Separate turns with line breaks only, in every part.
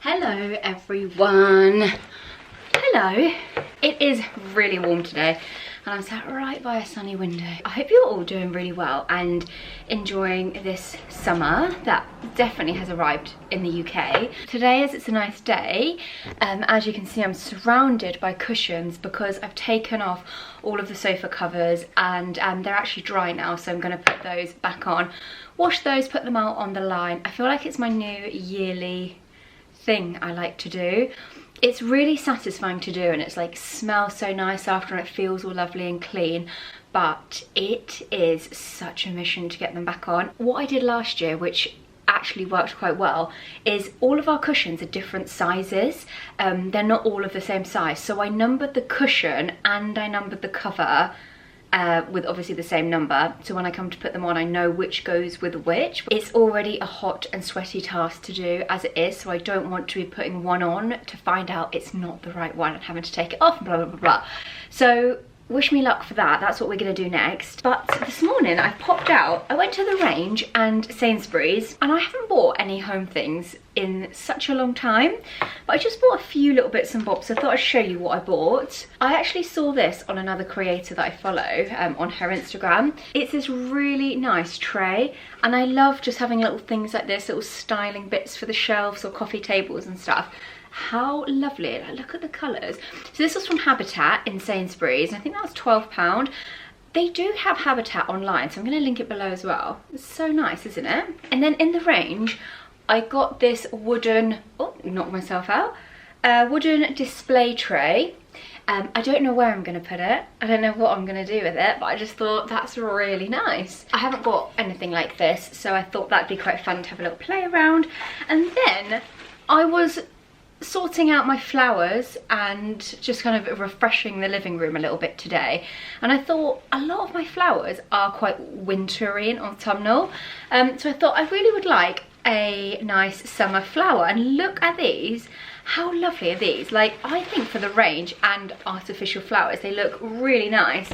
Hello everyone. Hello. It is really warm today and I'm sat right by a sunny window. I hope you're all doing really well and enjoying this summer that definitely has arrived in the UK. Today, as it's a nice day, as you can see, I'm surrounded by cushions because I've taken off all of the sofa covers and they're actually dry now, so I'm going to put those back on, wash those, put them out on the line. I feel like it's my new yearly thing I like to do. It's really satisfying to do and it's like smells so nice after and it feels all lovely and clean, but it is such a mission to get them back on. What I did last year, which actually worked quite well, is all of our cushions are different sizes. They're not all of the same size, so I numbered the cushion and I numbered the cover with obviously the same number, so when I come to put them on I know which goes with which. It's already a hot and sweaty task to do as it is, so I don't want to be putting one on to find out it's not the right one and having to take it off and blah blah blah blah. So wish me luck for that. That's what we're going to do next. But this morning I popped out, I went to the range and Sainsbury's, and I haven't bought any home things in such a long time, but I just bought a few little bits and bobs. So I thought I'd show you what I bought. I actually saw this on another creator that I follow on her Instagram. It's this really nice tray and I love just having little things like this, little styling bits for the shelves or coffee tables and stuff. How lovely. Like, look at the colours. So this was from Habitat in Sainsbury's and I think that was £12. They do have Habitat online, so I'm going to link it below as well. It's so nice, isn't it? And then in the range I got this wooden, oh, knocked myself out, wooden display tray. I don't know where I'm going to put it. I don't know what I'm going to do with it, but I just thought that's really nice. I haven't got anything like this, so I thought that'd be quite fun to have a little play around. And then I was sorting out my flowers and just kind of refreshing the living room a little bit today, and I thought a lot of my flowers are quite wintry and autumnal, so I thought I really would like a nice summer flower. And look at these. How lovely are these? Like, I think for the range and artificial flowers they look really nice.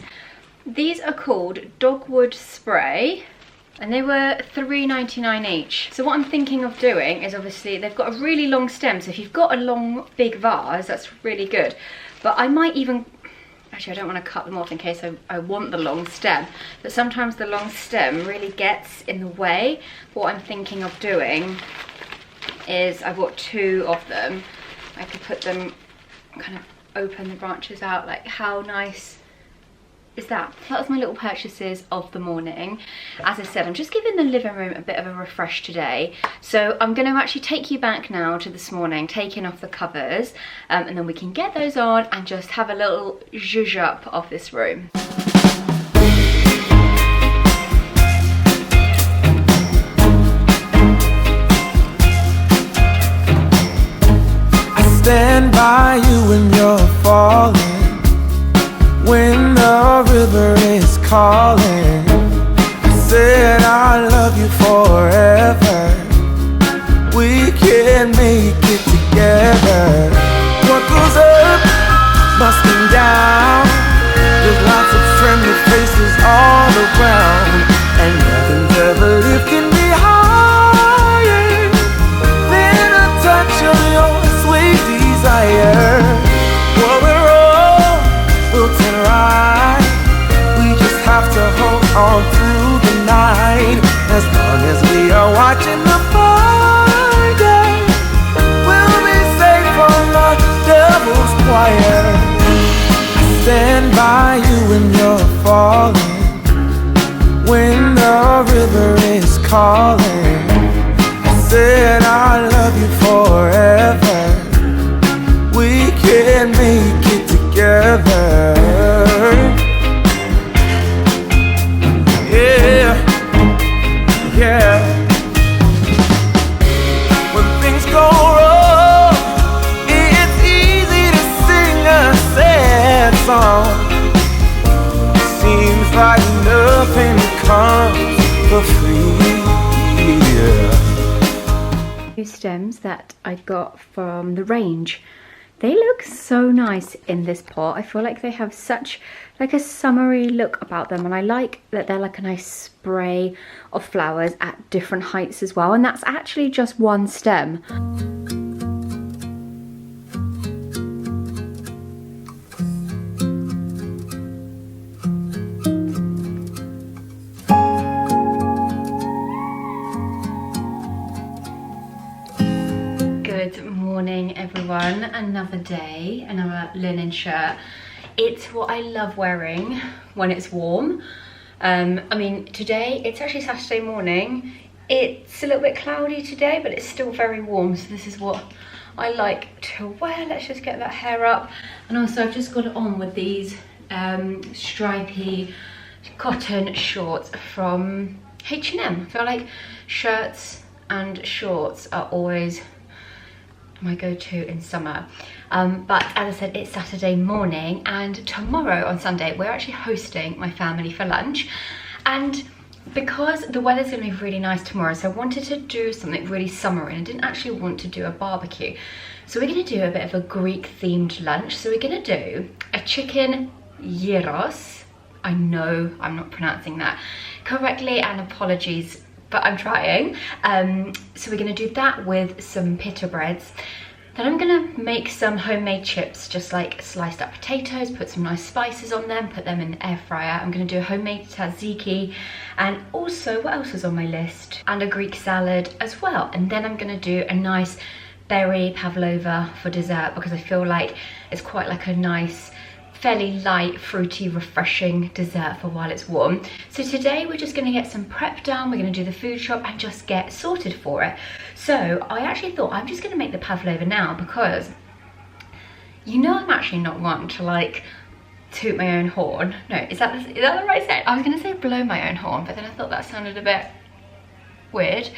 These are called Dogwood Spray and they were £3.99 each. So what I'm thinking of doing is, obviously they've got a really long stem, so if you've got a long big vase that's really good, but I might even, actually I don't want to cut them off in case I want the long stem, but sometimes the long stem really gets in the way. What I'm thinking of doing is, I've got two of them, I could put them, kind of open the branches out. Like, how nice is that? That was my little purchases of the morning. As I said, I'm just giving the living room a bit of a refresh today, so I'm going to actually take you back now to this morning, taking off the covers, and then we can get those on and just have a little zhuzh up of this room.
I stand by you when you're falling, when the river is calling. I said I love you forever. We can make it together. What goes up must come down. There's lots of friendly faces all around, and nothing's ever lifting me higher than a touch of your sweet desire. Well, we're all built in right. We just have to hold on through the night. As long as we are watching the fire, we'll be safe from the devil's choir. I stand by you when you're falling, when the river is calling. I said I love you forever. We can make it together. Yeah, yeah. When things go wrong, it's easy to sing a sad song. Seems like nothing comes for free. Yeah.
Two stems that I got from the range. They look so nice in this pot. I feel like they have such like a summery look about them, and I like that they're like a nice spray of flowers at different heights as well, and that's actually just one stem. Good morning everyone. Another day, another linen shirt. It's what I love wearing when it's warm. I mean, today it's actually Saturday morning. It's a little bit cloudy today, but it's still very warm, so this is what I like to wear. Let's just get that hair up. And also I've just got it on with these stripy cotton shorts from H&M. I feel like shirts and shorts are always my go-to in summer. But as I said, it's Saturday morning, and tomorrow on Sunday we're actually hosting my family for lunch. And because the weather's gonna be really nice tomorrow, so I wanted to do something really summery, and I didn't actually want to do a barbecue. So we're gonna do a bit of a Greek themed lunch. So we're gonna do a chicken gyros. I know I'm not pronouncing that correctly, and apologies, but I'm trying. So we're gonna do that with some pita breads. Then I'm gonna make some homemade chips, just like sliced up potatoes, put some nice spices on them, put them in the air fryer. I'm gonna do a homemade tzatziki, and also, what else was on my list? And a Greek salad as well. And then I'm gonna do a nice berry pavlova for dessert, because I feel like it's quite like a nice, fairly light, fruity, refreshing dessert for while it's warm. So today we're just gonna get some prep done. We're gonna do the food shop and just get sorted for it. So I actually thought I'm just gonna make the pavlova now, because you know I'm actually not one to like toot my own horn. No, is that the right saying? I was gonna say blow my own horn, but then I thought that sounded a bit weird.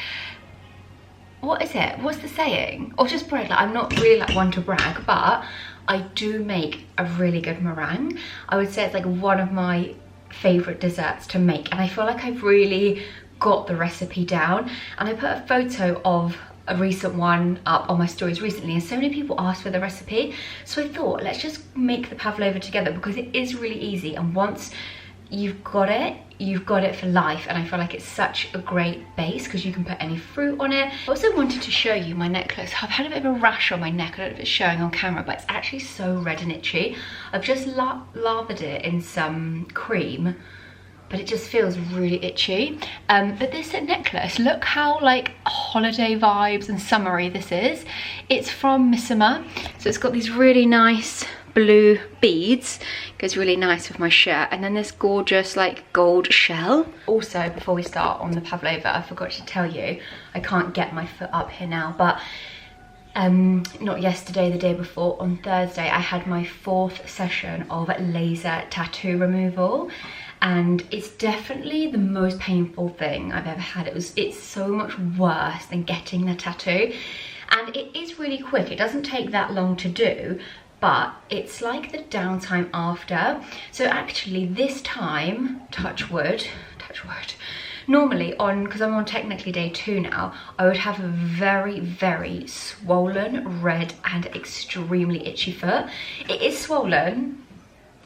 What is it? What's the saying? Or just brag. Like, I'm not really like one to brag, but I do make a really good meringue. I would say it's like one of my favorite desserts to make, and I feel like I've really got the recipe down. And I put a photo of a recent one up on my stories recently, and so many people asked for the recipe. So I thought, let's just make the pavlova together, because it is really easy, and once you've got it for life. And I feel like it's such a great base, because you can put any fruit on it. I also wanted to show you my necklace. I've had a bit of a rash on my neck. I don't know if it's showing on camera, but it's actually so red and itchy. I've just lathered it in some cream, but it just feels really itchy. But this necklace, look how like holiday vibes and summery this is. It's from Missima, so it's got these really nice blue beads. Goes really nice with my shirt, and then this gorgeous like gold shell. Also, before we start on the pavlova, I forgot to tell you, I can't get my foot up here now, but not yesterday, the day before, on Thursday, I had my 4th session of laser tattoo removal, and it's definitely the most painful thing I've ever had. It's so much worse than getting the tattoo, and it is really quick. It doesn't take that long to do, but it's like the downtime after. So actually this time, touch wood, normally because I'm on technically day 2 now, I would have a very, very swollen, red and extremely itchy foot. It is swollen.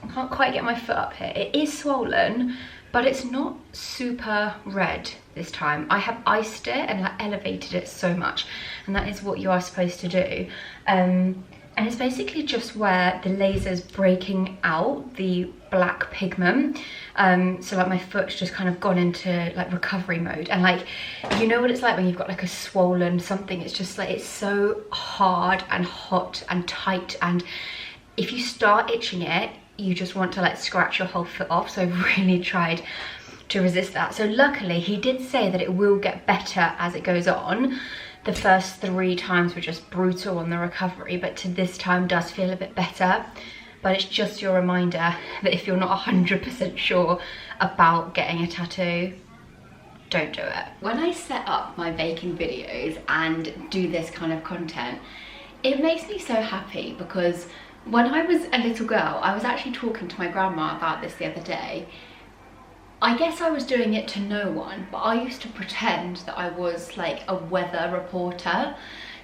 I can't quite get my foot up here. It is swollen, but it's not super red this time. I have iced it and like elevated it so much, and that is what you are supposed to do. And it's basically just where the laser's breaking out the black pigment. So like my foot's just kind of gone into like recovery mode, and like, you know what it's like when you've got like a swollen something. It's just like, it's so hard and hot and tight, and if you start itching it, you just want to like scratch your whole foot off. So I really tried to resist that. So luckily he did say that it will get better as it goes on. The first 3 times were just brutal on the recovery, but to this time does feel a bit better. But it's just your reminder that if you're not 100% sure about getting a tattoo, don't do it. When I set up my baking videos and do this kind of content, it makes me so happy, because when I was a little girl, I was actually talking to my grandma about this the other day. I guess I was doing it to no one, but I used to pretend that I was like a weather reporter.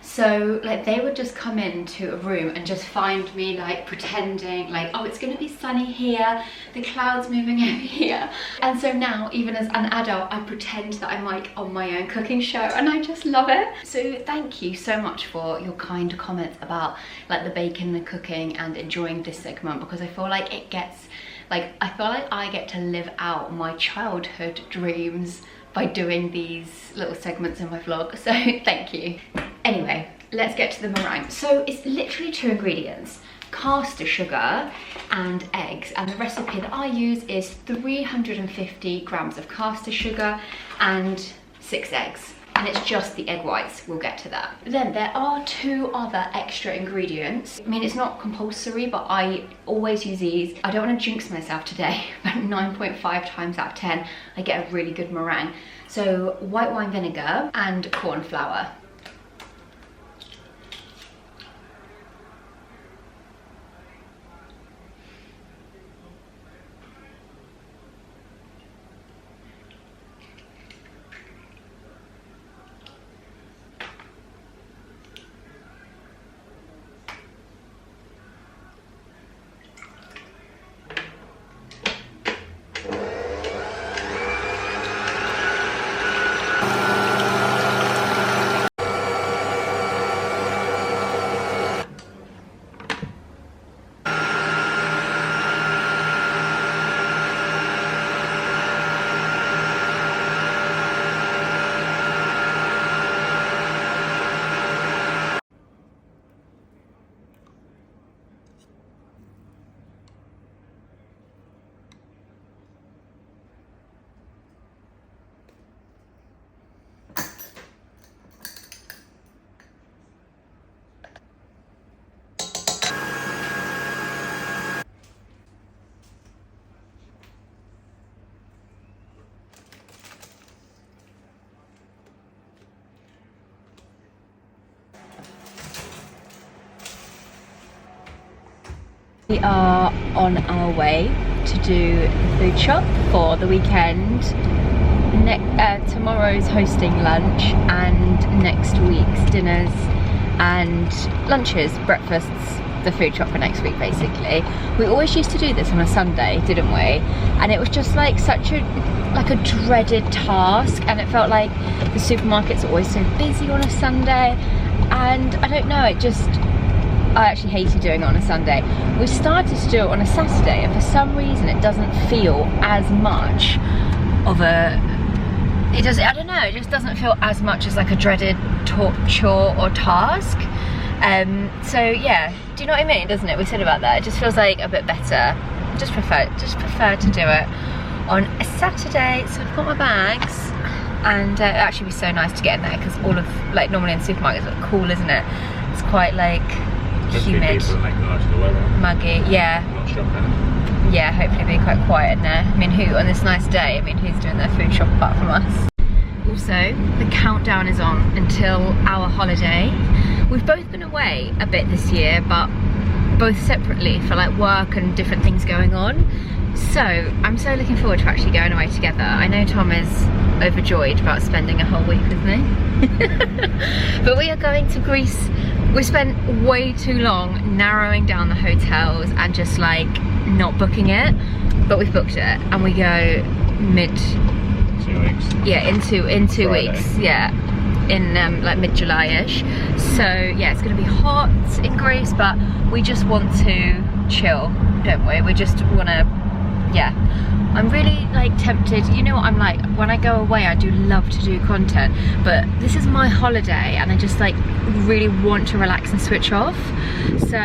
So like they would just come into a room and just find me like pretending like, oh, it's gonna be sunny here, the clouds moving over here. And so now, even as an adult, I pretend that I'm like on my own cooking show, and I just love it. So thank you so much for your kind comments about like the baking, the cooking, and enjoying this segment, because I feel like it gets, like, I feel like I get to live out my childhood dreams by doing these little segments in my vlog, so thank you. Anyway, let's get to the meringue. So it's literally 2 ingredients, caster sugar and eggs, and the recipe that I use is 350 grams of caster sugar and 6 eggs. And it's just the egg whites, we'll get to that. Then there are 2 other extra ingredients. I mean, it's not compulsory, but I always use these. I don't want to jinx myself today, but 9.5 times out of 10, I get a really good meringue. So white wine vinegar and corn flour. We are on our way to do the food shop for the weekend. Tomorrow's hosting lunch and next week's dinners and lunches, breakfasts, the food shop for next week basically. We always used to do this on a Sunday, didn't we? And it was just like such a dreaded task, and it felt like the supermarkets are always so busy on a Sunday, and I don't know, I actually hated doing it on a Sunday. We started to do it on a Saturday, and for some reason it doesn't feel as much of a, I don't know, it just doesn't feel as much as like a dreaded chore or task. So yeah, do you know what I mean, doesn't it? We said about that, it just feels like a bit better. Just prefer to do it on a Saturday. So I've got my bags, and it'd actually be so nice to get in there, because all of, like, normally in supermarkets it's cool, isn't it? It's quite like humid, muggy, yeah. Yeah, hopefully it'll be quite quiet in there. I mean, who on this nice day, I mean, who's doing their food shop apart from us? Also, the countdown is on until our holiday. We've both been away a bit this year, but both separately for like work and different things going on. So I'm so looking forward to actually going away together. I know Tom is overjoyed about spending a whole week with me. But we are going to Greece. We spent way too long narrowing down the hotels and just like not booking it, but we've booked it, and we go mid
2 weeks.
Yeah, in 2 weeks. Yeah, in like mid-July-ish. So yeah, it's gonna be hot in Greece, but we just want to chill, don't we? We just wanna, yeah. I'm really like tempted, you know what I'm like, when I go away I do love to do content, but this is my holiday and I just like really want to relax and switch off. So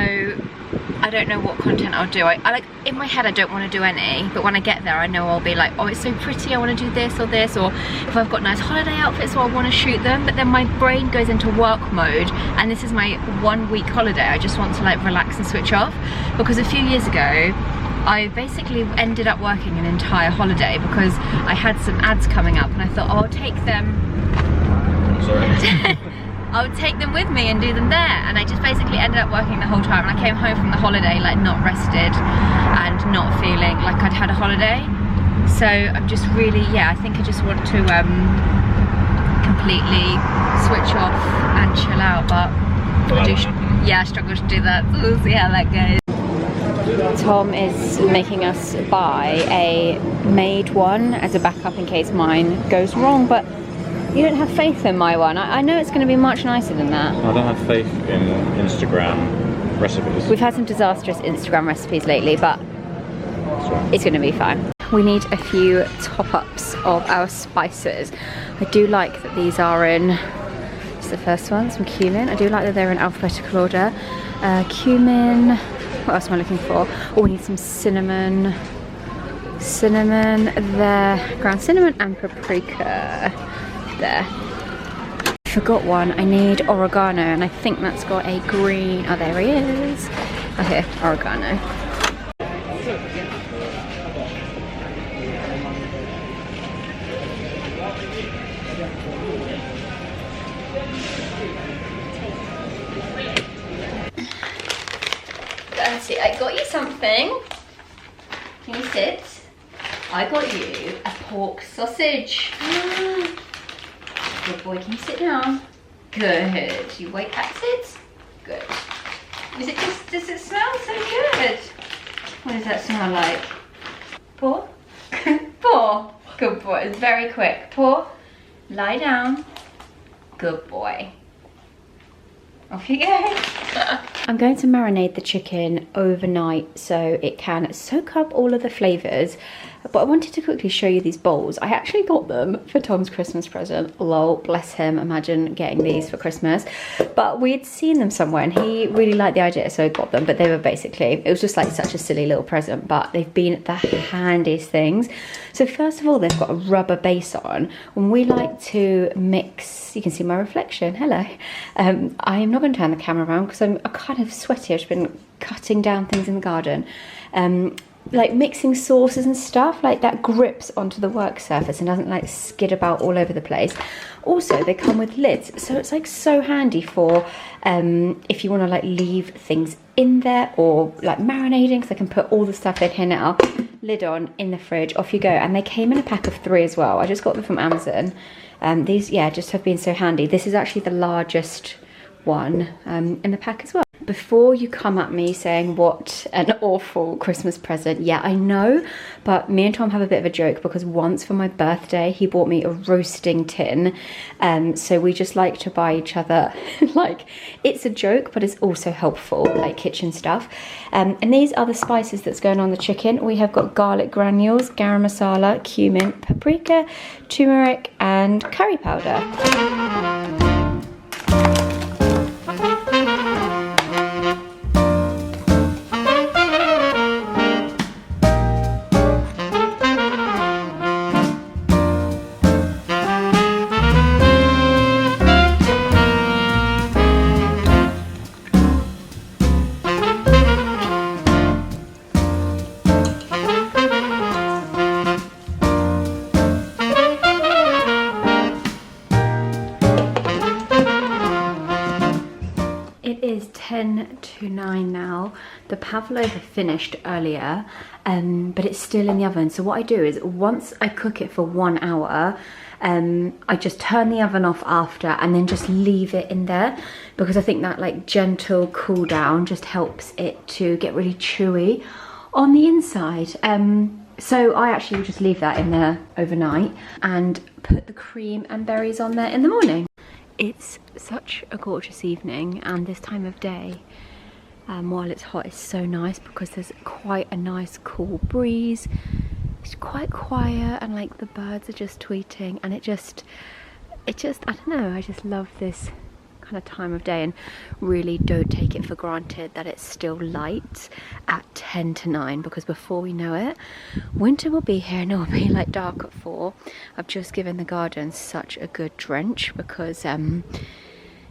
I don't know what content I'll do. I like, in my head I don't want to do any, but when I get there I know I'll be like, oh, it's so pretty, I want to do this or this, or if I've got nice holiday outfits, so I want to shoot them. But then my brain goes into work mode, and this is my 1 week holiday. I just want to like relax and switch off, because a few years ago I basically ended up working an entire holiday because I had some ads coming up, and I thought, oh, I'll take them.
Sorry.
I would take them with me and do them there, and I just basically ended up working the whole time, and I came home from the holiday like not rested and not feeling like I'd had a holiday. So I'm just really, yeah, I think I just want to completely switch off and chill out, but I struggle to do that, so we'll see how that goes. Tom is making us buy a made one as a backup in case mine goes wrong, but you don't have faith in my one. I know it's going to be much nicer than that.
I don't have faith in Instagram recipes.
We've had some disastrous Instagram recipes lately, but it's going to be fine. We need a few top-ups of our spices. I do like that these are in the first one, some cumin. I do like that they're in alphabetical order. Cumin, what else am I looking for? Oh, we need some cinnamon. Cinnamon there, ground cinnamon and paprika there. Forgot one, I need oregano, and I think that's got a green, oh there he is. Okay, oregano. Bertie, I got you something. Can you sit? I got you a pork sausage. Good boy, can you sit down? Good. You wait, sit. Good. Is it just, does it smell so good? What does that smell like? Pour? Pour. Good boy, it's very quick. Pour. Lie down. Good boy. Off you go. I'm going to marinate the chicken overnight so it can soak up all of the flavours. But I wanted to quickly show you these bowls. I actually got them for Tom's Christmas present. Lol, bless him, imagine getting these for Christmas. But we'd seen them somewhere and he really liked the idea, so I got them. But they were basically, it was just like such a silly little present, but they've been the handiest things. So first of all, they've got a rubber base on. When we like to mix, you can see my reflection, hello. I'm not going to turn the camera around because I'm kind of sweaty. I've just been cutting down things in the garden. Like mixing sauces and stuff, like that grips onto the work surface and doesn't like skid about all over the place. Also, they come with lids, so it's like so handy for if you want to like leave things in there or like marinating, because I can put all the stuff in here now. Lid on, in the fridge, off you go. And they came in a pack of 3 as well. I just got them from Amazon. These, yeah, just have been so handy. This is actually the largest one in the pack as well. Before you come at me saying what an awful Christmas present, yeah, I know, but me and Tom have a bit of a joke because once for my birthday he bought me a roasting tin, so we just like to buy each other like, it's a joke but it's also helpful, like kitchen stuff. And these are the spices that's going on the chicken. We have got garlic granules, garam masala, cumin, paprika, turmeric and curry powder. It is 10 to 9 now. The Pavlova finished earlier, but it's still in the oven. So what I do is once I cook it for 1 hour, I just turn the oven off after and then just leave it in there, because I think that like gentle cool down just helps it to get really chewy on the inside. So I actually will just leave that in there overnight and put the cream and berries on there in the morning. It's such a gorgeous evening, and this time of day, while it's hot, it's so nice because there's quite a nice cool breeze. It's quite quiet and like the birds are just tweeting, and it just I don't know, I just love this kind of time of day and really don't take it for granted that it's still light at 10 to 9, because before we know it, winter will be here and it will be like dark at 4. I've just given the garden such a good drench because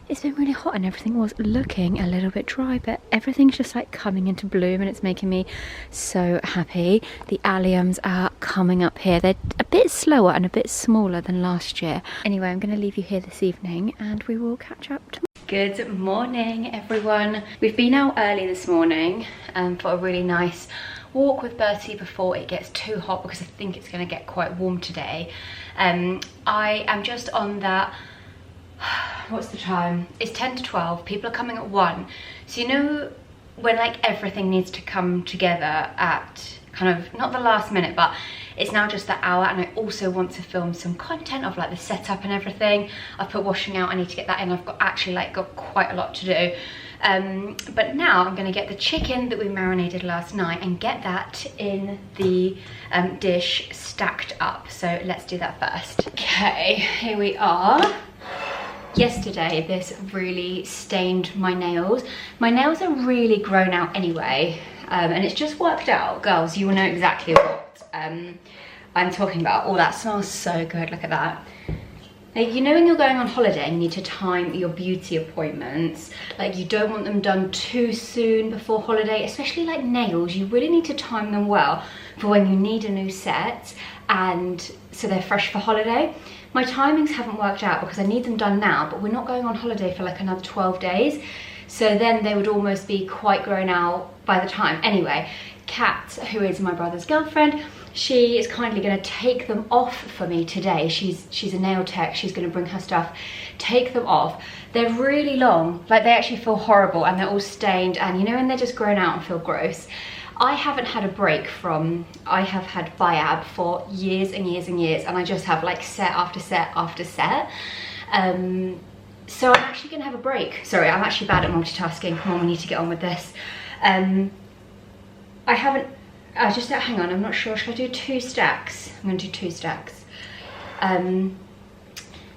it's been really hot and everything was looking a little bit dry, but everything's just like coming into bloom and it's making me so happy. The alliums are coming up here. They're a bit slower and a bit smaller than last year. Anyway, I'm going to leave you here this evening and we will catch up tomorrow. Good morning, everyone. We've been out early this morning for a really nice walk with Bertie before it gets too hot, because I think it's going to get quite warm today. I am just on that, what's the time? It's 10 to 12. People are coming at 1. So you know when like everything needs to come together at kind of not the last minute, but it's now just that hour, and I also want to film some content of like the setup and everything. I've put washing out, I need to get that in. I've got actually like got quite a lot to do. But now I'm going to get the chicken that we marinated last night and get that in the dish stacked up. So let's do that first. Okay, here we are. Yesterday, this really stained my nails. My nails are really grown out anyway, and it's just worked out. Girls, you will know exactly what I'm talking about. Oh, that smells so good, look at that. Like, you know when you're going on holiday and you need to time your beauty appointments, like you don't want them done too soon before holiday, especially like nails. You really need to time them well for when you need a new set, and so they're fresh for holiday. My timings haven't worked out because I need them done now, but we're not going on holiday for like another 12 days. So then they would almost be quite grown out by the time. Anyway, Kat, who is my brother's girlfriend, she is kindly going to take them off for me today. She's a nail tech. She's going to bring her stuff, take them off. They're really long, like they actually feel horrible, and they're all stained, and you know when they're just grown out and feel gross. I haven't had a break from, I have had Biab for years and years and years, and I just have like set after set after set. So I'm actually gonna have a break. Sorry, I'm actually bad at multitasking. Come on, we need to get on with this. Hang on, I'm not sure, should I do 2 stacks? I'm gonna do 2 stacks.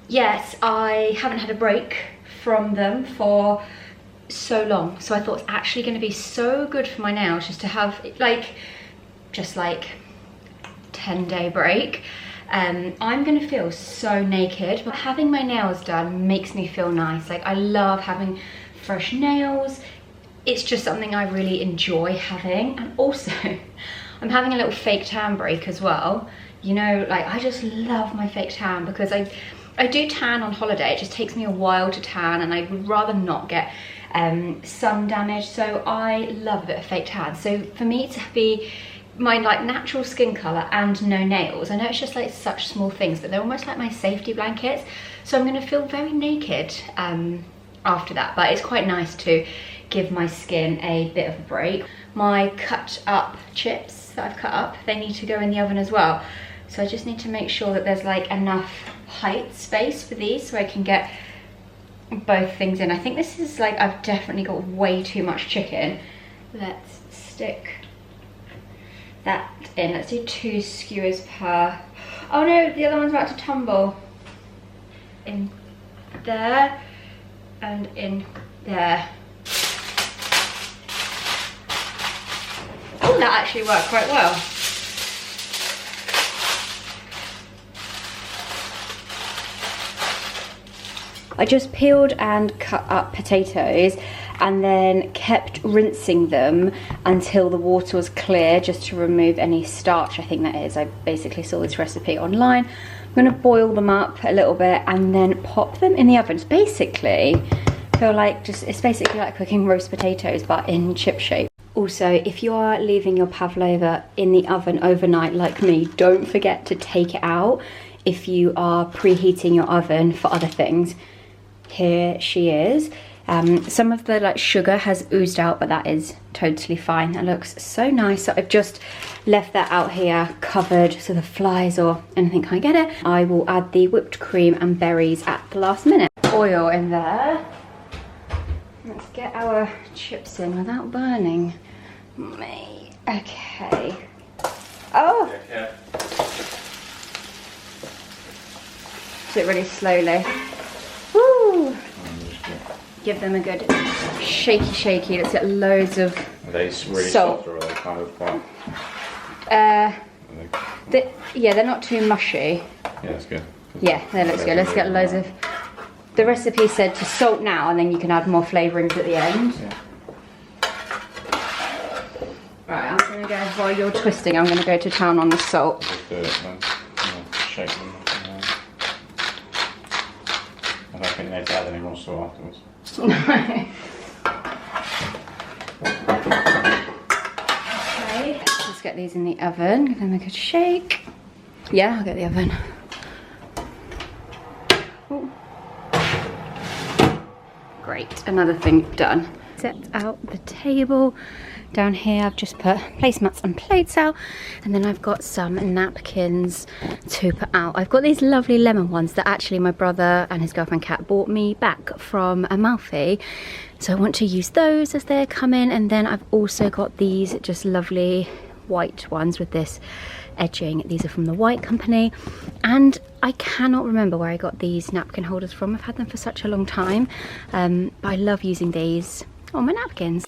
Yes, I haven't had a break from them for so long, so I thought it's actually going to be so good for my nails just to have just like 10-day break. I'm going to feel so naked, but having my nails done makes me feel nice. Like, I love having fresh nails. It's just something I really enjoy having. And also I'm having a little fake tan break as well. You know, like, I just love my fake tan because I do tan on holiday. It just takes me a while to tan, and I would rather not get sun damage, so I love a bit of fake tan. So for me to be my like natural skin color and no nails, I know it's just like such small things, but they're almost like my safety blankets. So I'm going to feel very naked after that, but it's quite nice to give my skin a bit of a break. My cut up chips that I've cut up, they need to go in the oven as well. So I just need to make sure that there's like enough height space for these so I can get both things in. I think this is like, I've definitely got way too much chicken. Let's stick that in. Let's do 2 skewers per. Oh no, the other one's about to tumble. In there and in there. Oh, that actually worked quite well. I just peeled and cut up potatoes and then kept rinsing them until the water was clear, just to remove any starch, I think that is. I basically saw this recipe online. I'm going to boil them up a little bit and then pop them in the oven. It's basically, it's basically like cooking roast potatoes but in chip shape. Also, if you are leaving your pavlova in the oven overnight like me, don't forget to take it out if you are preheating your oven for other things. Here she is. Some of the like sugar has oozed out, but that is totally fine. That looks so nice. So I've just left that out here covered so the flies or anything can't get it. I will add the whipped cream and berries at the last minute. Oil in there. Let's get our chips in without burning me. Okay. Oh! Do it really slowly. Woo! Give them a good shaky. Let's get loads of
Are they really
salt.
soft, or are they kind of quite?
Yeah, they're not too mushy.
Yeah, that's good.
Yeah, that looks good. Let's get loads of. The recipe said to salt now, and then you can add more flavourings at the end.
Yeah.
Right, I'm gonna go while you're twisting. I'm gonna go to town on the salt.
Just do it then. Shake them. I don't think they need to add any more salt afterwards.
Okay, let's get these in the oven. Give them a good shake. Yeah, I'll get the oven. Ooh. Great, another thing done. Set out the table. Down here I've just put placemats and plates out, and then I've got some napkins to put out. I've got these lovely lemon ones that actually my brother and his girlfriend Kat bought me back from Amalfi, so I want to use those as they come in. And then I've also got these just lovely white ones with this edging. These are from the White Company, and I cannot remember where I got these napkin holders from. I've had them for such a long time, but I love using these on my napkins.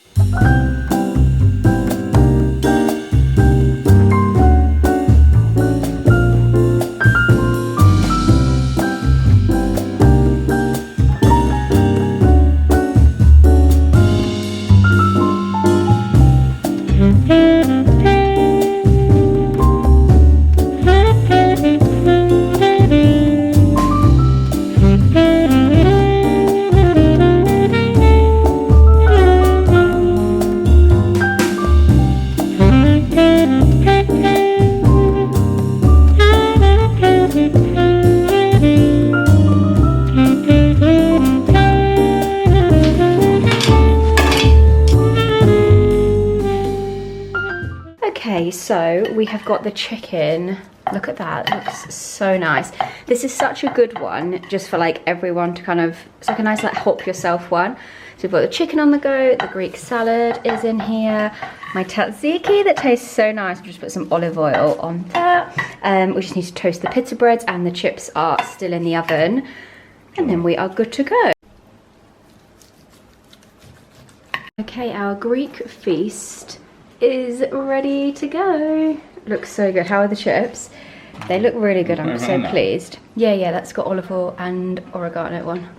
Okay, so we have got the chicken. Look at that, it looks so nice. This is such a good one just for like everyone to kind of, it's like a nice like help yourself one. So we've got the chicken on the go, the Greek salad is in here, my tzatziki that tastes so nice. We just put some olive oil on that. We just need to toast the pita breads, and the chips are still in the oven. And then we are good to go. Okay, our Greek feast is ready to go. Looks so good. How are the chips? They look really good. I'm so pleased. Yeah, that's got olive oil and oregano one.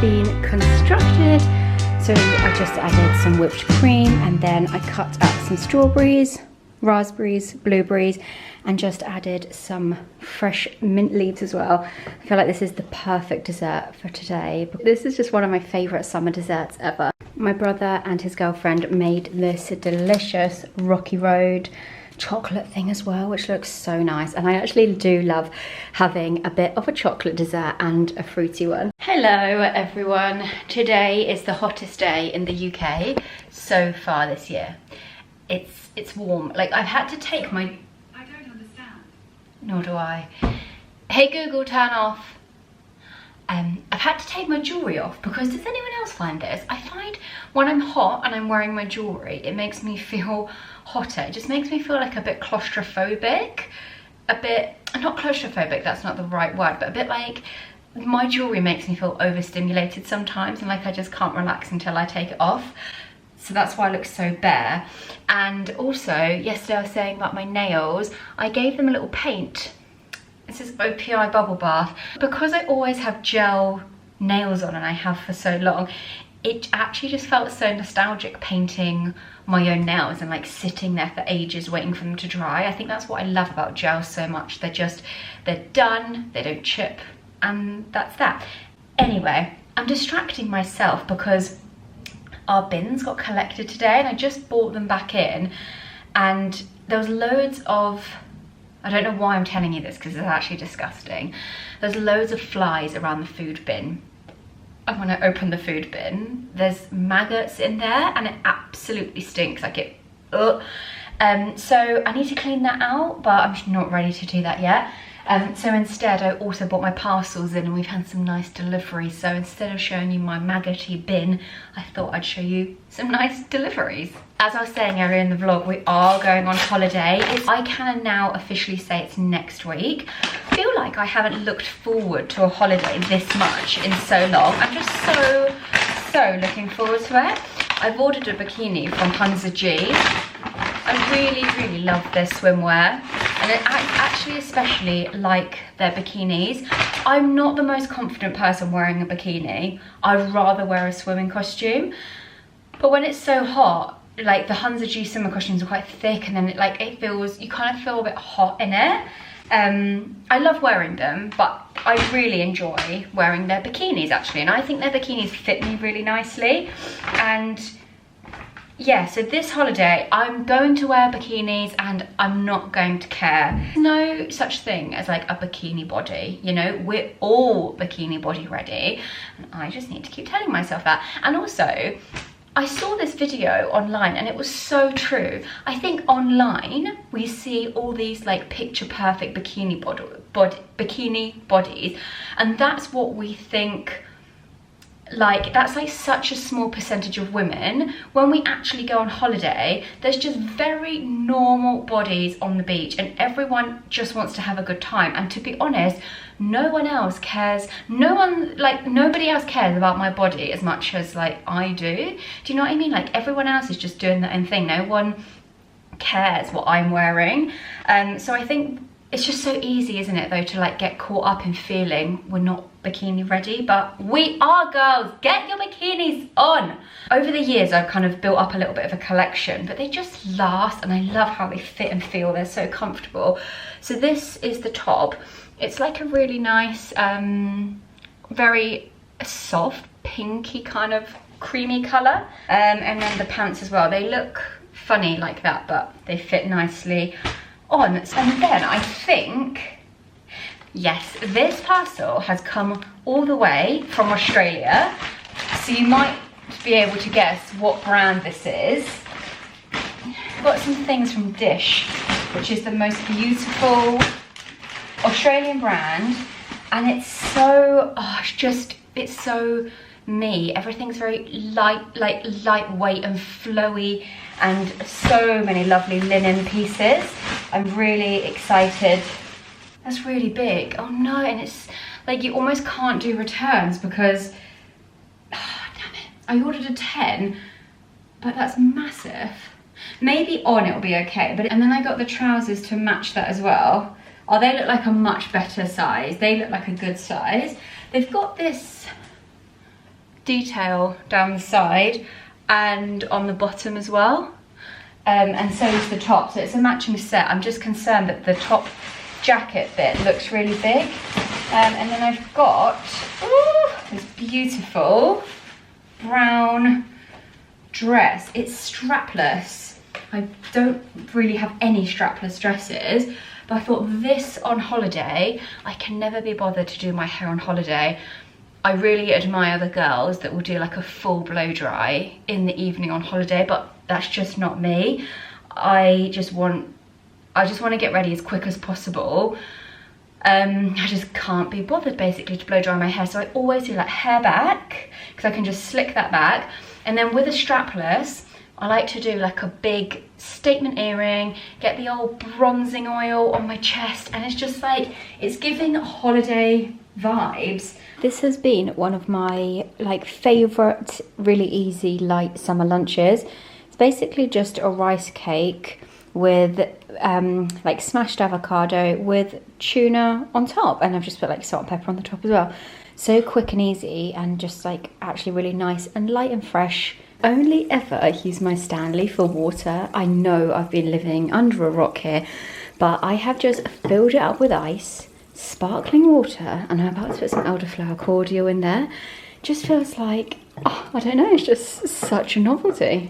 Been constructed. So I just added some whipped cream, and then I cut up some strawberries, raspberries, blueberries, and just added some fresh mint leaves as well. I feel like this is the perfect dessert for today. This is just one of my favorite summer desserts ever. My brother and his girlfriend made this delicious Rocky Road chocolate thing as well, which looks so nice, and I actually do love having a bit of a chocolate dessert and a fruity one. Hello everyone, today is the hottest day in the UK so far this year. It's warm. Like, I've had to take my... I don't understand. Nor do I. Hey Google, turn off. I've had to take my jewellery off because, does anyone else find this? I find when I'm hot and I'm wearing my jewellery, it makes me feel hotter. It just makes me feel like a bit claustrophobic. A bit, not claustrophobic, that's not the right word, but a bit like my jewellery makes me feel overstimulated sometimes, and like I just can't relax until I take it off. So that's why I look so bare. And also, yesterday I was saying about my nails, I gave them a little paint. This is OPI Bubble Bath. Because I always have gel nails on, and I have for so long, it actually just felt so nostalgic painting my own nails and like sitting there for ages waiting for them to dry. I think that's what I love about gels so much. They're done, they don't chip, and that's that. Anyway, I'm distracting myself because our bins got collected today, and I just brought them back in, and there was loads of, I don't know why I'm telling you this because it's actually disgusting. There's loads of flies around the food bin. And when I open the food bin, there's maggots in there, and it absolutely stinks. Like it, so I need to clean that out, but I'm not ready to do that yet. So instead, I also bought my parcels in, and we've had some nice deliveries. So instead of showing you my maggoty bin, I thought I'd show you some nice deliveries. As I was saying earlier in the vlog, we are going on holiday. I can now officially say it's next week. I feel like I haven't looked forward to a holiday this much in so long. I'm just so looking forward to it. I've ordered a bikini from TZATZIKI. I really love their swimwear, and I actually especially like their bikinis. I'm not the most confident person wearing a bikini. I'd rather wear a swimming costume, but when it's so hot, like the TZATZIKI summer costumes are quite thick, and then it feels, you kind of feel a bit hot in it. I love wearing them, but I really enjoy wearing their bikinis actually, and I think their bikinis fit me really nicely. And yeah, so this holiday I'm going to wear bikinis and I'm not going to care. There's no such thing as like a bikini body, you know, we're all bikini body ready, and I just need to keep telling myself that. And also, I saw this video online and it was so true. I think online we see all these like picture perfect bikini bodies, and that's what we think. Like, that's like such a small percentage of women. When we actually go on holiday, there's just very normal bodies on the beach and everyone just wants to have a good time. And to be honest, no one else cares. Nobody else cares about my body as much as like I do. Do you know what I mean? Like, everyone else is just doing their own thing. No one cares what I'm wearing. So I think it's just so easy, isn't it, though, to like get caught up in feeling we're not bikini ready, but we are, girls. Get your bikinis on. Over the years, I've kind of built up a little bit of a collection, but they just last, and I love how they fit and feel. They're so comfortable. So this is the top. It's like a really nice, very soft, pinky kind of creamy colour. And then the pants as well. They look funny like that, but they fit nicely on. And then I think, yes, this parcel has come all the way from Australia, so you might be able to guess what brand this is. I've got some things from Dish, which is the most beautiful Australian brand, and it's so, it's so me. Everything's very lightweight and flowy, and so many lovely linen pieces. I'm really excited. That's really big. Oh no, and it's like you almost can't do returns because, damn it, I ordered a 10, but that's massive. Maybe on it'll be okay, and then I got the trousers to match that as well. Oh, they look like a much better size. They look like a good size. They've got this detail down the side and on the bottom as well, and so is the top, so it's a matching set. I'm just concerned that the top jacket bit looks really big. And then I've got this beautiful brown dress. It's strapless. I don't really have any strapless dresses, but I thought this on holiday, I can never be bothered to do my hair on holiday. I really admire the girls that will do like a full blow dry in the evening on holiday, but that's just not me. I just want to get ready as quick as possible. I just can't be bothered basically to blow dry my hair, so I always do like hair back, because I can just slick that back. And then with a strapless, I like to do like a big statement earring, get the old bronzing oil on my chest, and it's just like, it's giving holiday vibes. This has been one of my like favourite, really easy, light summer lunches. It's basically just a rice cake with like smashed avocado with tuna on top, and I've just put like salt and pepper on the top as well. So quick and easy, and just like actually really nice and light and fresh. Only ever use my Stanley for water. I know I've been living under a rock here, but I have just filled it up with ice, sparkling water, and I'm about to put some elderflower cordial in there. Just feels like, oh, I don't know, it's just such a novelty.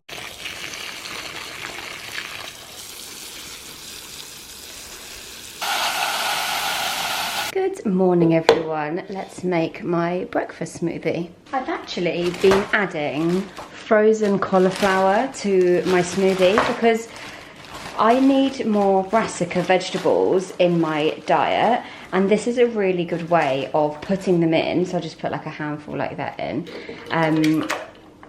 Good morning everyone, let's make my breakfast smoothie. I've actually been adding frozen cauliflower to my smoothie because I need more brassica vegetables in my diet, and this is a really good way of putting them in. So I just put like a handful like that in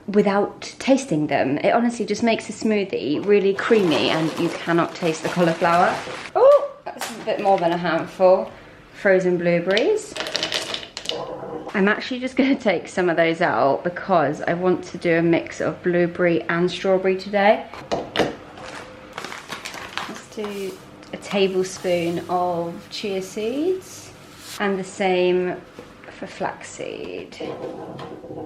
without tasting them. It honestly just makes a smoothie really creamy and you cannot taste the cauliflower. Oh, that's a bit more than a handful. Frozen blueberries. I'm actually just going to take some of those out because I want to do a mix of blueberry and strawberry today. Let's do a tablespoon of chia seeds and the same for flaxseed.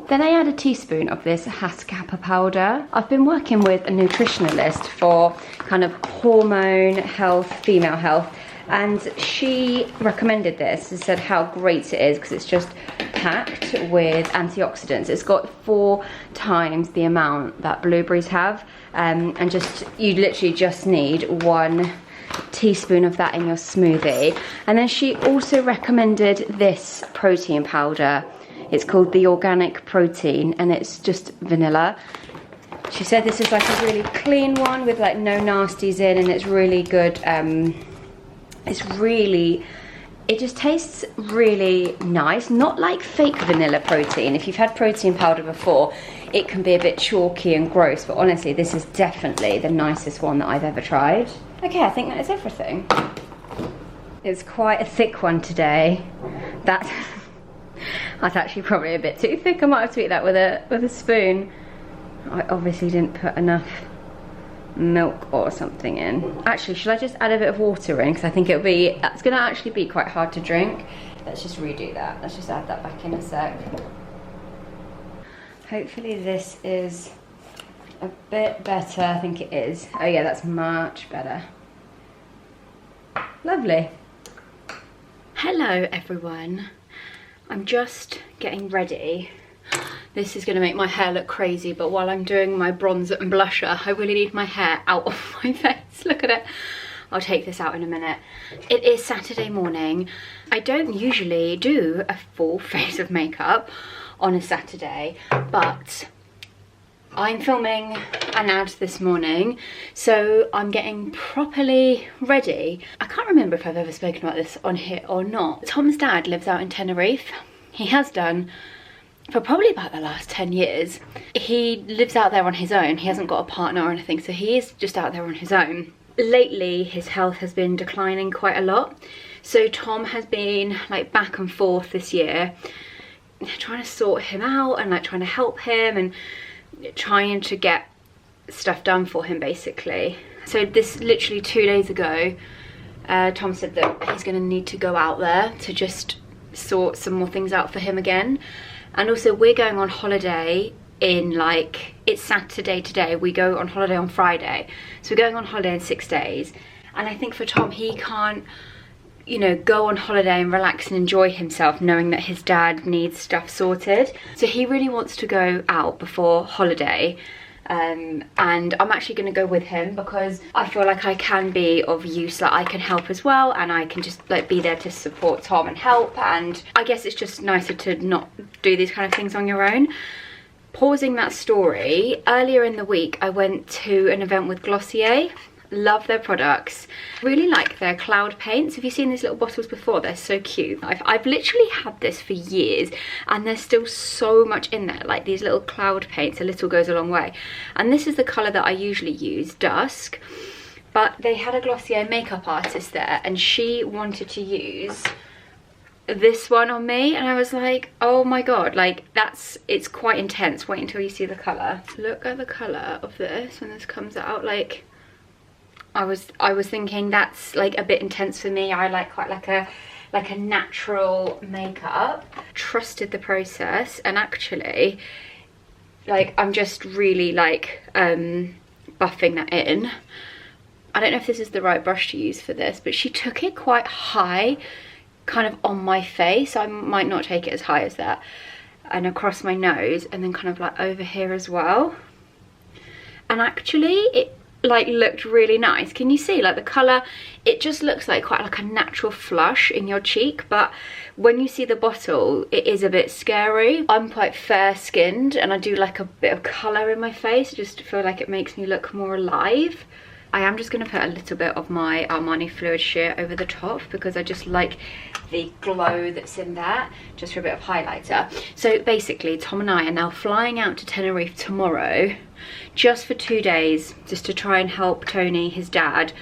Then I add a teaspoon of this Haskappa powder. I've been working with a nutritionalist for kind of hormone health, female health, and she recommended this and said how great it is because it's just packed with antioxidants. It's got 4 times the amount that blueberries have, and just you literally just need 1 teaspoon of that in your smoothie. And then she also recommended this protein powder. It's called the organic protein, and it's just vanilla. She said this is like a really clean one with like no nasties in, and it's really good. It just tastes really nice, not like fake vanilla protein. If you've had protein powder before, it can be a bit chalky and gross, but honestly, this is definitely the nicest one that I've ever tried. Okay, I think that is everything. It's quite a thick one today. That's actually probably a bit too thick. I might have to eat that with a spoon. I obviously didn't put enough milk or something in. Actually, should I just add a bit of water in? Because I think it's gonna actually be quite hard to drink. Let's just redo that. Let's just add that back in a sec. Hopefully this is a bit better. I think it is. Oh yeah, that's much better. Lovely. Hello everyone. I'm just getting ready. This is going to make my hair look crazy, but while I'm doing my bronzer and blusher, I really need my hair out of my face. Look at it. I'll take this out in a minute. It is Saturday morning. I don't usually do a full face of makeup on a Saturday, but I'm filming an ad this morning, so I'm getting properly ready. I can't remember if I've ever spoken about this on here or not. Tom's dad lives out in Tenerife. He has done for probably about the last 10 years. He lives out there on his own. He hasn't got a partner or anything, so he is just out there on his own. Lately, his health has been declining quite a lot. So Tom has been like back and forth this year, trying to sort him out and like trying to help him and trying to get stuff done for him basically. So this literally 2 days ago, Tom said that he's gonna need to go out there to just sort some more things out for him again. And also we're going on holiday in like, it's Saturday today, we go on holiday on Friday. So we're going on holiday in 6 days. And I think for Tom, he can't, you know, go on holiday and relax and enjoy himself knowing that his dad needs stuff sorted. So he really wants to go out before holiday. And I'm actually going to go with him because I feel like I can be of use, like I can help as well, and I can just like be there to support Tom and help. And I guess it's just nicer to not do these kind of things on your own. Pausing that story, earlier in the week I went to an event with Glossier. Love their products. Really like their cloud paints. Have you seen these little bottles before? They're so cute. I've literally had this for years and there's still so much in there. Like these little cloud paints, a little goes a long way. And this is the colour that I usually use, Dusk. But they had a Glossier makeup artist there and she wanted to use this one on me, and I was like, oh my god, like it's quite intense. Wait until you see the colour. Look at the colour of this when this comes out. Like I was thinking that's like a bit intense for me. I like quite like a natural makeup. Trusted the process, and actually like I'm just really like buffing that in. I don't know if this is the right brush to use for this, but she took it quite high kind of on my face. I might not take it as high as that, and across my nose, and then kind of like over here as well. And actually it like looked really nice. Can you see like the colour? It just looks like quite like a natural flush in your cheek, but when you see the bottle it is a bit scary. I'm quite fair skinned and I do like a bit of colour in my face. I just feel like it makes me look more alive. I am just going to put a little bit of my Armani Fluid Sheer over the top because I just like the glow that's in there, just for a bit of highlighter. So basically Tom and I are now flying out to Tenerife tomorrow just for 2 days, just to try and help Tony, his dad,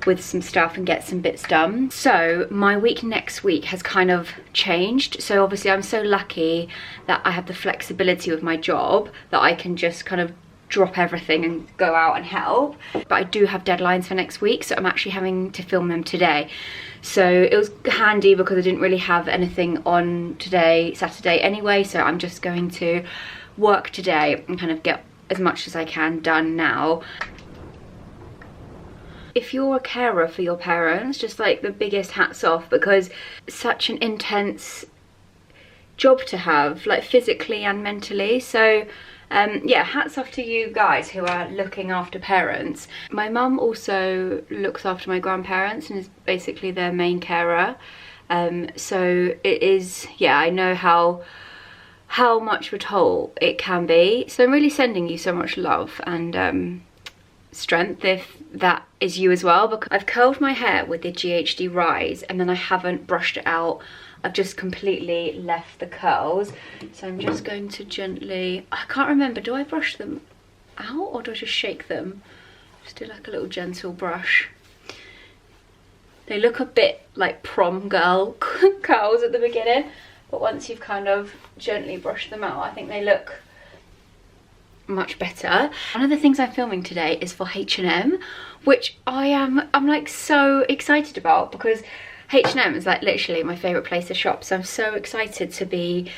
with some stuff and get some bits done. So my week next week has kind of changed. So obviously I'm so lucky that I have the flexibility with my job that I can just kind of drop everything and go out and help. But I do have deadlines for next week, so I'm actually having to film them today. So it was handy because I didn't really have anything on today, Saturday anyway, so I'm just going to work today and kind of get as much as I can done now. If you're a carer for your parents, just like the biggest hats off, because it's such an intense job to have, like physically and mentally. So yeah, hats off to you guys who are looking after parents. My mum also looks after my grandparents and is basically their main carer. So it is, yeah, I know how much of a toll it can be. So I'm really sending you so much love and strength if that is you as well, because I've curled my hair with the GHD Rise and then I haven't brushed it out. I've just completely left the curls. So I'm just going to gently, I can't remember, do I brush them out or do I just shake them? Just do like a little gentle brush. They look a bit like prom girl curls at the beginning, but once you've kind of gently brushed them out, I think they look much better. One of the things I'm filming today is for H&M, which I'm like so excited about, because H&M is like literally my favourite place to shop, so I'm so excited to be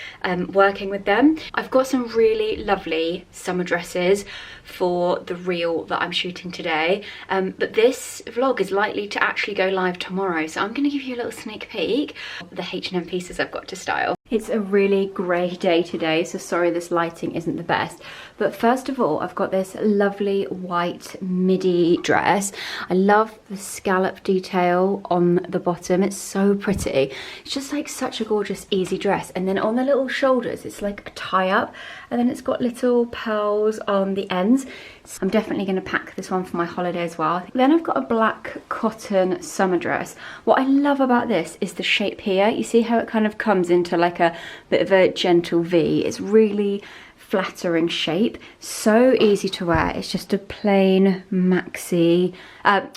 working with them. I've got some really lovely summer dresses for the reel that I'm shooting today, but this vlog is likely to actually go live tomorrow, so I'm going to give you a little sneak peek of the H&M pieces I've got to style. It's a really grey day today, so sorry this lighting isn't the best. But first of all, I've got this lovely white midi dress. I love the scallop detail on the bottom. It's so pretty. It's just like such a gorgeous, easy dress. And then on the little shoulders, it's like a tie-up. And then it's got little pearls on the ends. So I'm definitely going to pack this one for my holiday as well. Then I've got a black cotton summer dress. What I love about this is the shape here. You see how it kind of comes into like a bit of a gentle V. It's really flattering shape, so easy to wear. It's just a plain maxi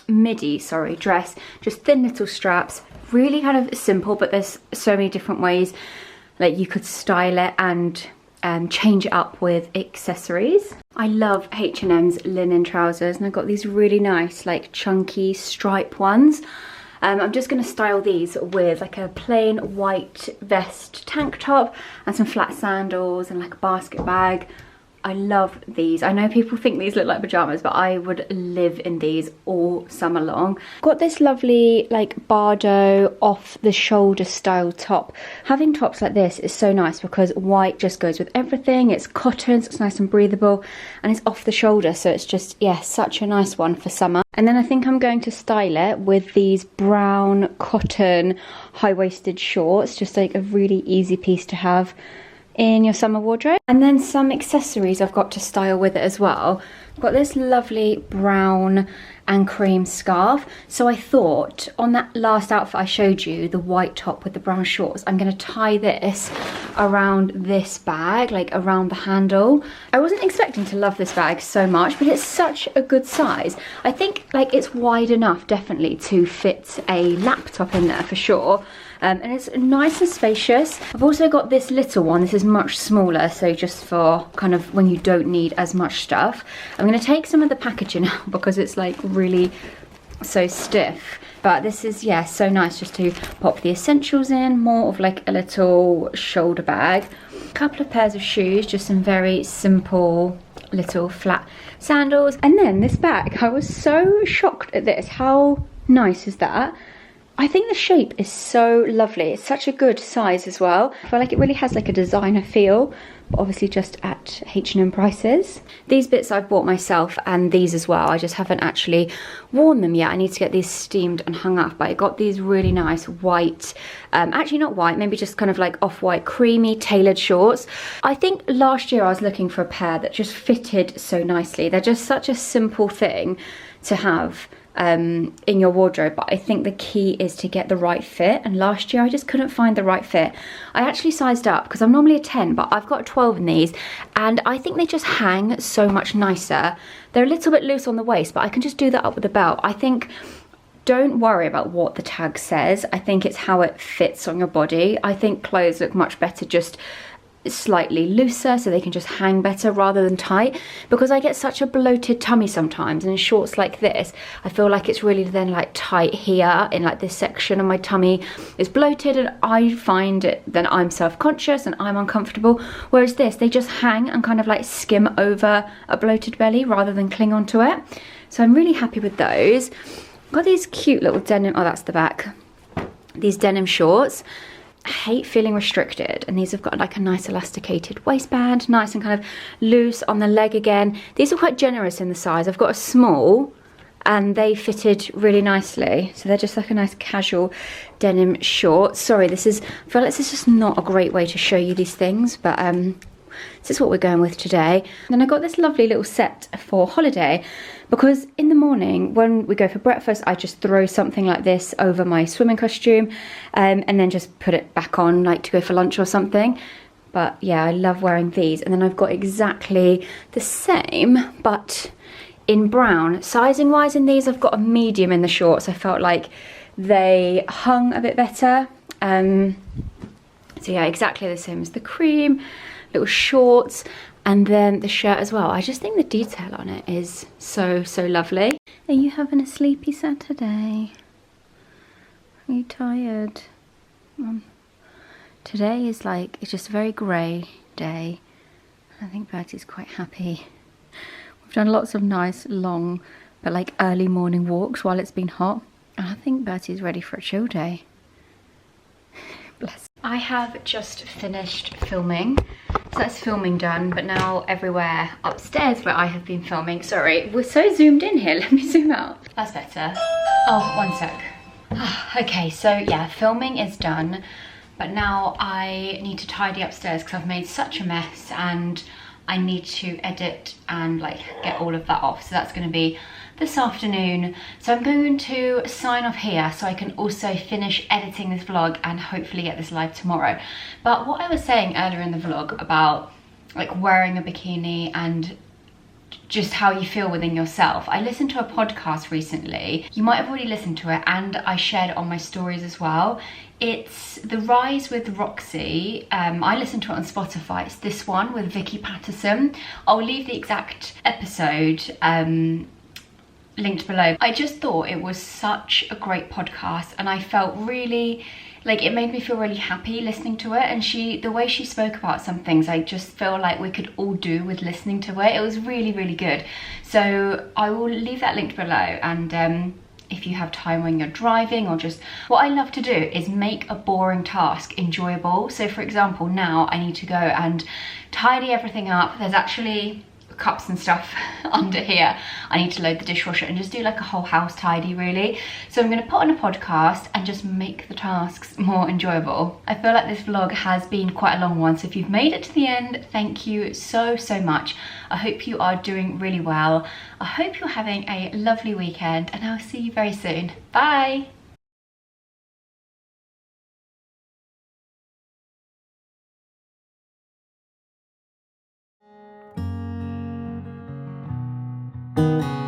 midi dress, just thin little straps, really kind of simple, but there's so many different ways like you could style it and change it up with accessories. I love H&M's linen trousers, and I've got these really nice like chunky stripe ones. I'm just going to style these with like a plain white vest tank top and some flat sandals and like a basket bag. I love these. I know people think these look like pajamas, but I would live in these all summer long. Got this lovely like Bardo off the shoulder style top. Having tops like this is so nice because white just goes with everything. It's cotton, so it's nice and breathable, and it's off the shoulder, so it's just, yeah, such a nice one for summer. And then I think I'm going to style it with these brown cotton high-waisted shorts, just like a really easy piece to have in your summer wardrobe. And then some accessories I've got to style with it as well. I've got this lovely brown and cream scarf. So I thought on that last outfit I showed you, the white top with the brown shorts, I'm going to tie this around this bag, like around the handle. I wasn't expecting to love this bag so much, but it's such a good size. I think like it's wide enough definitely to fit a laptop in there for sure. And it's nice and spacious. I've also got this little one. This is much smaller, so just for kind of when you don't need as much stuff. I'm going to take some of the packaging out because it's like really so stiff. But this is, yeah, so nice just to pop the essentials in, more of like a little shoulder bag. A couple of pairs of shoes, just some very simple little flat sandals. And then this bag, I was so shocked at this. How nice is that? I think the shape is so lovely. It's such a good size as well. I feel like it really has like a designer feel, but obviously just at H&M prices. These bits I've bought myself, and these as well. I just haven't actually worn them yet. I need to get these steamed and hung up, but I got these really nice white, actually not white, maybe just kind of like off-white creamy tailored shorts. I think last year I was looking for a pair that just fitted so nicely. They're just such a simple thing to have in your wardrobe, but I think the key is to get the right fit, and last year I just couldn't find the right fit. I actually sized up because I'm normally a 10, but I've got a 12 in these, and I think they just hang so much nicer. They're a little bit loose on the waist, but I can just do that up with a belt. I think don't worry about what the tag says. I think it's how it fits on your body. I think clothes look much better just slightly looser, so they can just hang better rather than tight, because I get such a bloated tummy sometimes, and in shorts like this I feel like it's really then like tight here in like this section, and my tummy is bloated, and I find it then I'm self-conscious and I'm uncomfortable, whereas this, they just hang and kind of like skim over a bloated belly rather than cling onto it. So I'm really happy with those. Got these cute little denim, oh that's the back. These denim shorts. I hate feeling restricted, and these have got like a nice elasticated waistband, nice and kind of loose on the leg again. These are quite generous in the size. I've got a small and they fitted really nicely. So they're just like a nice casual denim short. Sorry, I feel like this is just not a great way to show you these things, but this is what we're going with today. And then I got this lovely little set for holiday, because in the morning when we go for breakfast, I just throw something like this over my swimming costume and then just put it back on like to go for lunch or something. But yeah, I love wearing these. And then I've got exactly the same, but in brown. Sizing wise in these, I've got a medium in the shorts. I felt like they hung a bit better. So yeah, exactly the same as the cream, little shorts, and then the shirt as well. I just think the detail on it is so, so lovely. Are you having a sleepy Saturday? Are you tired? Today is like, it's just a very grey day. I think Bertie's quite happy. We've done lots of nice, long, but like early morning walks while it's been hot. And I think Bertie's ready for a chill day. Bless. I have just finished filming. So that's filming done, but now everywhere upstairs where I have been filming. Sorry, we're so zoomed in here. Let me zoom out. That's better. Oh, one sec. Okay, so yeah, filming is done. But now I need to tidy upstairs because I've made such a mess, and I need to edit and like get all of that off. So that's going to be this afternoon. So I'm going to sign off here so I can also finish editing this vlog and hopefully get this live tomorrow. But what I was saying earlier in the vlog about like wearing a bikini and just how you feel within yourself. I listened to a podcast recently. You might have already listened to it, and I shared it on my stories as well. It's The Rise with Roxy. I listened to it on Spotify. It's this one with Vicky Patterson. I'll leave the exact episode linked below. I just thought it was such a great podcast, and I felt really like it made me feel really happy listening to it. And the way she spoke about some things, I just feel like we could all do with listening to it. It was really, really good. So I will leave that linked below, and if you have time when you're driving, or just what I love to do is make a boring task enjoyable. So for example, now I need to go and tidy everything up. There's actually cups and stuff under here. I need to load the dishwasher and just do like a whole house tidy really. So I'm going to put on a podcast and just make the tasks more enjoyable. I feel like this vlog has been quite a long one, so if you've made it to the end, thank you so, so much. I hope you are doing really well. I hope you're having a lovely weekend, and I'll see you very soon. Bye!
you.